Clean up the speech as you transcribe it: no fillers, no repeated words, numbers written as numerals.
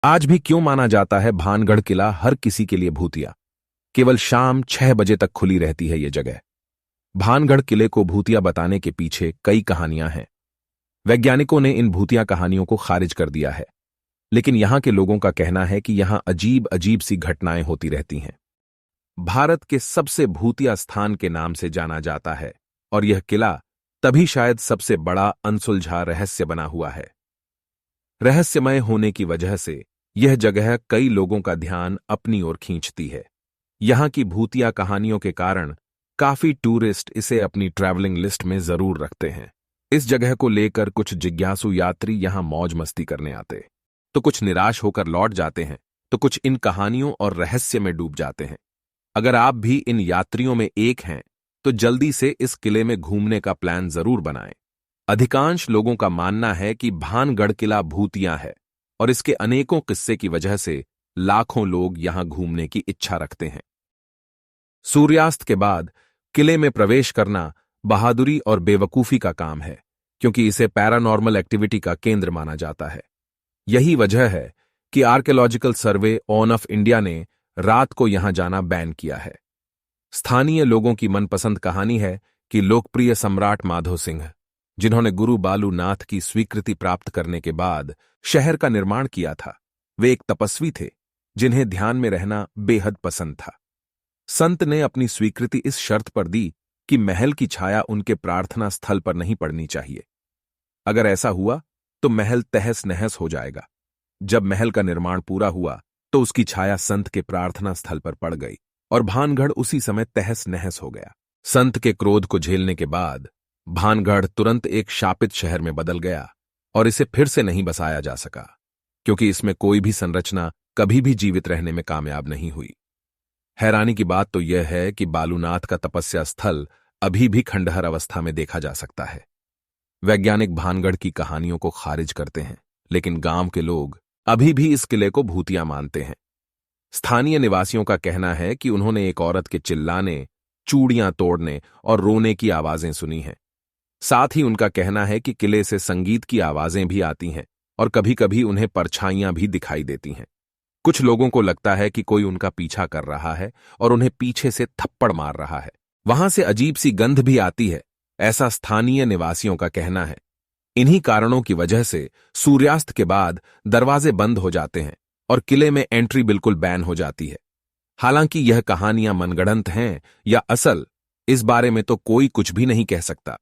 आज भी क्यों माना जाता है भानगढ़ किला हर किसी के लिए भूतिया? केवल शाम 6 बजे तक खुली रहती है ये जगह। भानगढ़ किले को भूतिया बताने के पीछे कई कहानियां हैं। वैज्ञानिकों ने इन भूतिया कहानियों को खारिज कर दिया है, लेकिन यहां के लोगों का कहना है कि यहां अजीब अजीब सी घटनाएं होती रहती हैं। भारत के सबसे भूतिया स्थान के नाम से जाना जाता है, और यह किला तभी शायद सबसे बड़ा अनसुलझा रहस्य बना हुआ है। रहस्यमय होने की वजह से यह जगह कई लोगों का ध्यान अपनी ओर खींचती है। यहां की भूतिया कहानियों के कारण काफी टूरिस्ट इसे अपनी ट्रैवलिंग लिस्ट में जरूर रखते हैं। इस जगह को लेकर कुछ जिज्ञासु यात्री यहां मौज मस्ती करने आते, तो कुछ निराश होकर लौट जाते हैं, तो कुछ इन कहानियों और रहस्य में डूब जाते हैं। अगर आप भी इन यात्रियों में एक हैं, तो जल्दी से इस किले में घूमने का प्लान जरूर बनाएं। अधिकांश लोगों का मानना है कि भानगढ़ किला भूतिया है, और इसके अनेकों किस्से की वजह से लाखों लोग यहां घूमने की इच्छा रखते हैं। सूर्यास्त के बाद किले में प्रवेश करना बहादुरी और बेवकूफी का काम है, क्योंकि इसे पैरानॉर्मल एक्टिविटी का केंद्र माना जाता है। यही वजह है कि आर्कियोलॉजिकल सर्वे ऑफ इंडिया ने रात को यहां जाना बैन किया है। स्थानीय लोगों की मनपसंद कहानी है कि लोकप्रिय सम्राट माधो सिंह, जिन्होंने गुरु बालू नाथ की स्वीकृति प्राप्त करने के बाद शहर का निर्माण किया था, वे एक तपस्वी थे जिन्हें ध्यान में रहना बेहद पसंद था। संत ने अपनी स्वीकृति इस शर्त पर दी कि महल की छाया उनके प्रार्थना स्थल पर नहीं पड़नी चाहिए। अगर ऐसा हुआ तो महल तहस नहस हो जाएगा। जब महल का निर्माण पूरा हुआ तो उसकी छाया संत के प्रार्थना स्थल पर पड़ गई, और भानगढ़ उसी समय तहस नहस हो गया। संत के क्रोध को झेलने के बाद भानगढ़ तुरंत एक शापित शहर में बदल गया, और इसे फिर से नहीं बसाया जा सका, क्योंकि इसमें कोई भी संरचना कभी भी जीवित रहने में कामयाब नहीं हुई। हैरानी की बात तो यह है कि बालूनाथ का तपस्या स्थल अभी भी खंडहर अवस्था में देखा जा सकता है। वैज्ञानिक भानगढ़ की कहानियों को खारिज करते हैं, लेकिन गांव के लोग अभी भी इस किले को भूतिया मानते हैं। स्थानीय निवासियों का कहना है कि उन्होंने एक औरत के चिल्लाने, चूड़ियां तोड़ने और रोने की आवाजें सुनी हैं। साथ ही उनका कहना है कि किले से संगीत की आवाजें भी आती हैं, और कभी कभी उन्हें परछाइयां भी दिखाई देती हैं। कुछ लोगों को लगता है कि कोई उनका पीछा कर रहा है और उन्हें पीछे से थप्पड़ मार रहा है। वहां से अजीब सी गंध भी आती है, ऐसा स्थानीय निवासियों का कहना है। इन्हीं कारणों की वजह से सूर्यास्त के बाद दरवाजे बंद हो जाते हैं और किले में एंट्री बिल्कुल बैन हो जाती है। हालांकि यह कहानियां मनगढ़ंत हैं या असल, इस बारे में तो कोई कुछ भी नहीं कह सकता।